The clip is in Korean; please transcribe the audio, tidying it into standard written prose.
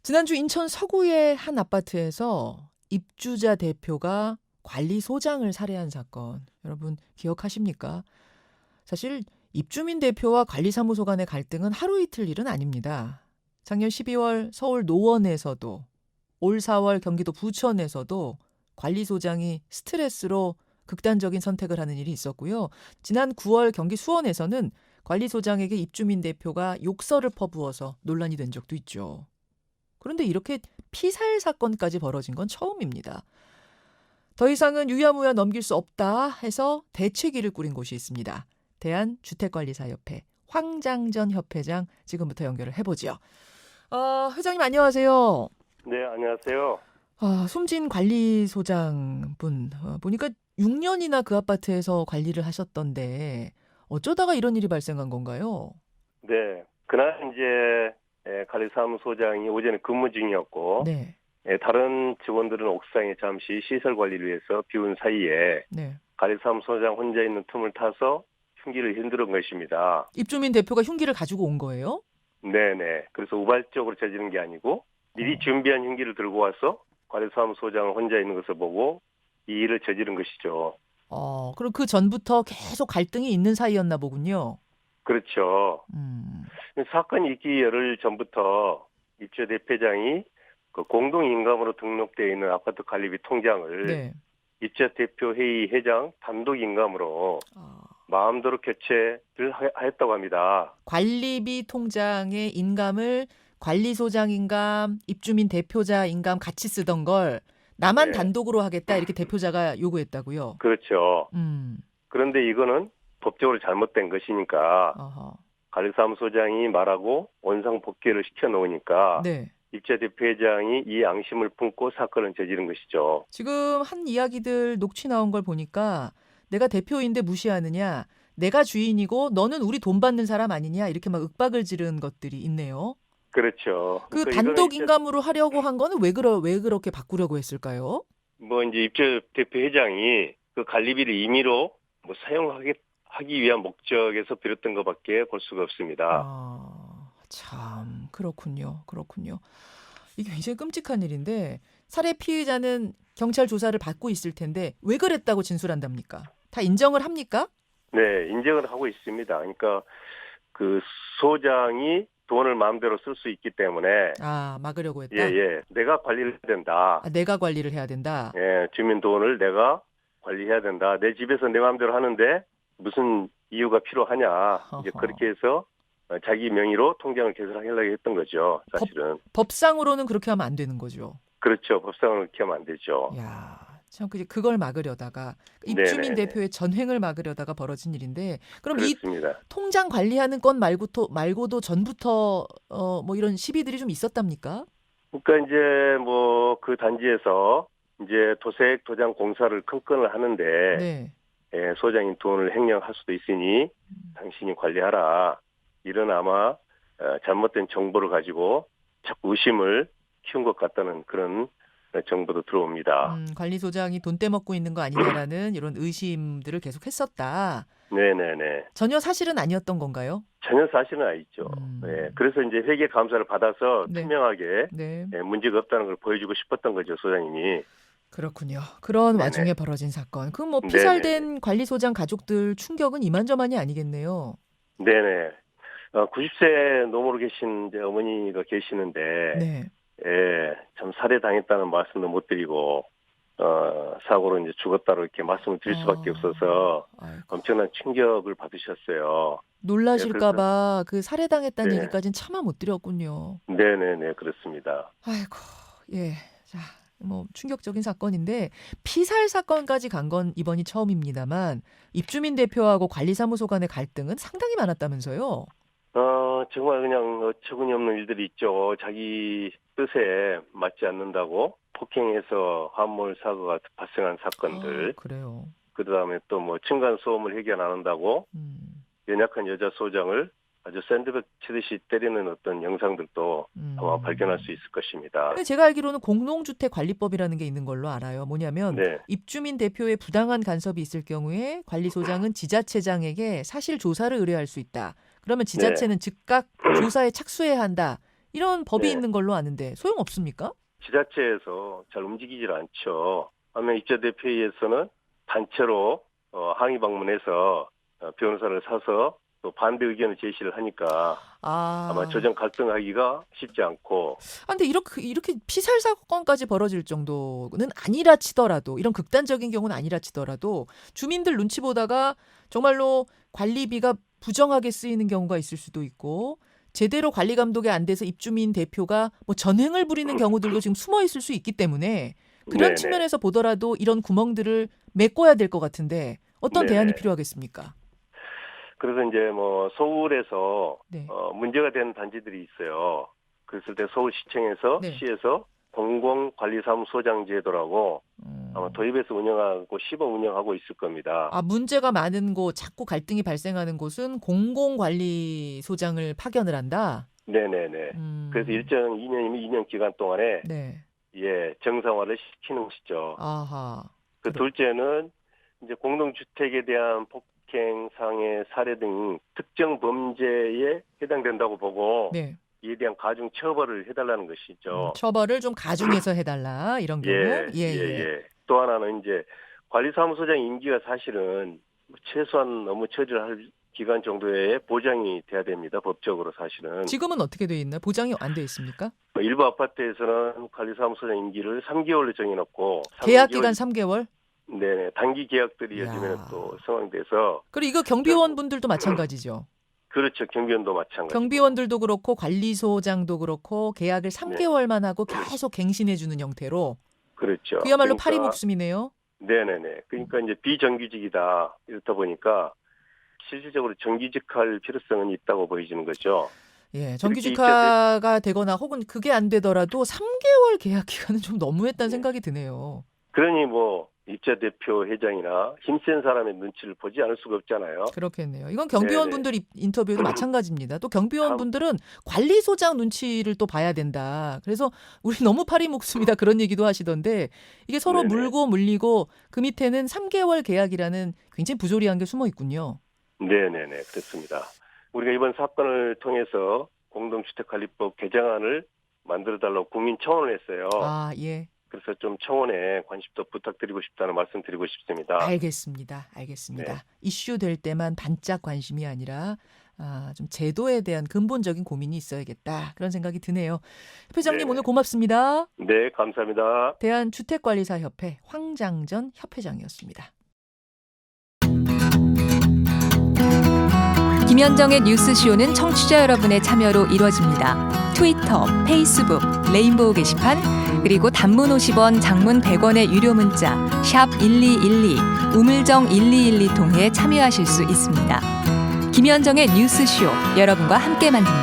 지난주 인천 서구의 한 아파트에서 입주자 대표가 관리소장을 살해한 사건, 여러분 기억하십니까? 사실 입주민 대표와 관리사무소 간의 갈등은 하루 이틀 일은 아닙니다. 작년 12월 서울 노원에서도, 올 4월 경기도 부천에서도 관리소장이 스트레스로 극단적인 선택을 하는 일이 있었고요. 지난 9월 경기 수원에서는 관리소장에게 입주민 대표가 욕설을 퍼부어서 논란이 된 적도 있죠. 그런데 이렇게 피살 사건까지 벌어진 건 처음입니다. 더 이상은 유야무야 넘길 수 없다 해서 대책위를 꾸린 곳이 있습니다. 대한주택관리사협회 황장전 협회장 지금부터 연결을 해보죠. 회장님 안녕하세요. 네, 안녕하세요. 숨진 관리소장 분 보니까 6년이나 그 아파트에서 관리를 하셨던데 어쩌다가 이런 일이 발생한 건가요? 네, 그날 이제 관리사무소장이 오전에 근무 중이었고, 네. 다른 직원들은 옥상에 잠시 시설 관리를 위해서 비운 사이에 네. 관리사무소장 혼자 있는 틈을 타서 흉기를 흔드는 것입니다. 입주민 대표가 흉기를 가지고 온 거예요? 네네. 그래서 우발적으로 저지른 게 아니고 미리 준비한 흉기를 들고 와서 관리사무소장을 혼자 있는 것을 보고 이 일을 저지른 것이죠. 그럼 그 전부터 계속 갈등이 있는 사이였나 보군요. 그렇죠. 사건이 있기 열흘 전부터 입주 대표장이 그 공동인감으로 등록되어 있는 아파트 관리비 통장을 네. 입주 대표 회의 회장 단독 인감으로 마음대로 교체를 하였다고 합니다. 관리비 통장의 인감을 관리소장 인감, 입주민 대표자 인감 같이 쓰던 걸 나만 네. 단독으로 하겠다 이렇게 대표자가 요구했다고요. 그렇죠. 그런데 이거는 법적으로 잘못된 것이니까 어허. 관리사무소장이 말하고 원상복귀를 시켜놓으니까 네. 입주 대표회장이 이 양심을 품고 사건을 저지른 것이죠. 지금 한 이야기들 녹취 나온 걸 보니까 내가 대표인데 무시하느냐, 내가 주인이고 너는 우리 돈 받는 사람 아니냐 이렇게 막 윽박을 지른 것들이 있네요. 그렇죠. 그 그러니까 단독 이거는 인감으로 하려고 한 거는 왜 그렇게 바꾸려고 했을까요? 이제 입주 대표회장이 그 관리비를 임의로 사용하기 위한 목적에서 비롯된 것밖에 볼 수가 없습니다. 참 그렇군요. 이게 굉장히 끔찍한 일인데 살해 피의자는 경찰 조사를 받고 있을 텐데 왜 그랬다고 진술한답니까? 다 인정을 합니까? 네, 인정을 하고 있습니다. 그러니까 그 소장이 돈을 마음대로 쓸 수 있기 때문에 막으려고 했다? 예, 내가 관리를 해야 된다. 내가 관리를 해야 된다? 예, 주민 돈을 내가 관리해야 된다. 내 집에서 내 마음대로 하는데 무슨 이유가 필요하냐. 이제 그렇게 해서 자기 명의로 통장을 개설하려고 했던 거죠. 사실은. 법상으로는 그렇게 하면 안 되는 거죠. 그렇죠. 법상으로 그렇게 하면 안 되죠. 야, 참 그걸 막으려다가 입주민 네네네. 대표의 전횡을 막으려다가 벌어진 일인데 그럼 그렇습니다. 이 통장 관리하는 건 말고도 전부터 뭐 이런 시비들이 좀 있었답니까? 그러니까 이제 그 단지에서 이제 도색 도장 공사를 큰 건을 하는데 네. 소장인 돈을 횡령할 수도 있으니 당신이 관리하라. 이런 아마 잘못된 정보를 가지고 자꾸 의심을 키운 것 같다는 그런 정보도 들어옵니다. 관리소장이 돈 떼먹고 있는 거 아니냐라는 이런 의심들을 계속 했었다. 네네네. 전혀 사실은 아니었던 건가요? 전혀 사실은 아니죠. 네, 그래서 이제 회계 감사를 받아서 네. 투명하게 네. 문제가 없다는 걸 보여주고 싶었던 거죠, 소장님이. 그렇군요. 그런 네네. 와중에 벌어진 사건. 그럼 피살된 관리소장 가족들 충격은 이만저만이 아니겠네요. 네네. 90세 노모로 계신 이제 어머니가 계시는데, 네. 참 살해당했다는 말씀도 못 드리고, 사고로 이제 죽었다고 이렇게 말씀을 드릴 수밖에 없어서 엄청난 충격을 받으셨어요. 놀라실까봐 그 살해당했다는 네. 얘기까지는 차마 못 드렸군요. 네네네, 그렇습니다. 아이고, 예. 자, 충격적인 사건인데 피살 사건까지 간 건 이번이 처음입니다만 입주민 대표하고 관리사무소 간의 갈등은 상당히 많았다면서요? 정말 그냥 어처구니 없는 일들이 있죠. 자기 뜻에 맞지 않는다고 폭행해서 화물 사고가 발생한 사건들. 그래요. 그다음에 또 층간 소음을 해결 안 한다고 연약한 여자 소장을 아주 샌드백 치듯이 때리는 어떤 영상들도 아마 발견할 수 있을 것입니다. 제가 알기로는 공동주택관리법이라는 게 있는 걸로 알아요. 뭐냐면 네. 입주민 대표의 부당한 간섭이 있을 경우에 관리소장은 지자체장에게 사실 조사를 의뢰할 수 있다. 그러면 지자체는 즉각 조사에 착수해야 한다. 이런 법이 네. 있는 걸로 아는데 소용없습니까? 지자체에서 잘 움직이질 않죠. 반면 입주대표회에서는 단체로 항의 방문해서 변호사를 사서 또 반대 의견을 제시를 하니까 아마 조정 갈등하기가 쉽지 않고. 근데 이렇게 피살 사건까지 벌어질 정도는 아니라 치더라도 이런 극단적인 경우는 아니라 치더라도 주민들 눈치 보다가 정말로 관리비가 부정하게 쓰이는 경우가 있을 수도 있고 제대로 관리 감독이 안 돼서 입주민 대표가 뭐 전횡을 부리는 경우들도 지금 숨어 있을 수 있기 때문에 그런 네네. 측면에서 보더라도 이런 구멍들을 메꿔야 될 것 같은데 어떤 네네. 대안이 필요하겠습니까? 그래서 이제 뭐 서울에서 네. 문제가 되는 단지들이 있어요. 그랬을 때 서울시청에서 네. 시에서 공공관리사무소장 제도라고 아마 도입해서 운영하고 씹어 운영하고 있을 겁니다. 문제가 많은 곳, 자꾸 갈등이 발생하는 곳은 공공관리소장을 파견을 한다. 네네네. 그래서 일정 2년 기간 동안에 네. 정상화를 시키는 것이죠. 아하. 그 둘째는 이제 공동주택에 대한 폭행, 상해, 살해 등 특정 범죄에 해당된다고 보고 네. 이에 대한 가중 처벌을 해달라는 것이죠. 처벌을 좀 가중해서 해달라 이런 경우. 또 하나는 이제 관리사무소장 임기가 사실은 최소한 업무 처리를 할 기간 정도의 보장이 돼야 됩니다. 법적으로 사실은. 지금은 어떻게 돼 있나요? 보장이 안 돼 있습니까? 일부 아파트에서는 관리사무소장 임기를 3개월로 정해놓고 계약 기간 3개월? 네네. 단기 계약들이 요즘에는 또 상황돼서. 그리고 이거 경비원분들도 마찬가지죠. 그렇죠. 경비원도 마찬가지. 경비원들도 그렇고 관리소장도 그렇고 계약을 3개월만 하고 계속 갱신해주는 형태로. 그렇죠. 그야말로 파리 목숨이네요. 네네네. 그러니까 이제 비정규직이다. 이렇다 보니까 실질적으로 정규직할 필요성은 있다고 보여지는 거죠. 예, 정규직화가 되거나 혹은 그게 안 되더라도 3개월 계약 기간은 좀 너무했다는 생각이 드네요. 그러니 뭐 입자 대표 회장이나 힘센 사람의 눈치를 보지 않을 수가 없잖아요. 그렇겠네요. 이건 경비원분들 인터뷰도 마찬가지입니다. 또 경비원분들은 관리소장 눈치를 또 봐야 된다. 그래서 우리 너무 파리 목숨이다 그런 얘기도 하시던데 이게 서로 물고 물리고 그 밑에는 3개월 계약이라는 굉장히 부조리한 게 숨어 있군요. 네네네. 그렇습니다. 우리가 이번 사건을 통해서 공동주택관리법 개정안을 만들어달라고 국민 청원을 했어요. 예. 그래서 좀 청원에 관심도 부탁드리고 싶다는 말씀 드리고 싶습니다. 알겠습니다. 네. 이슈 될 때만 반짝 관심이 아니라 좀 제도에 대한 근본적인 고민이 있어야겠다. 그런 생각이 드네요. 협회장님 오늘 고맙습니다. 네, 감사합니다. 대한주택관리사협회 황장전 협회장이었습니다. 김현정의 뉴스쇼는 청취자 여러분의 참여로 이루어집니다. 트위터, 페이스북, 레인보우 게시판, 그리고 단문 50원, 장문 100원의 유료 문자 샵 1212, 우물정 1212 통해 참여하실 수 있습니다. 김현정의 뉴스쇼, 여러분과 함께 만듭니다.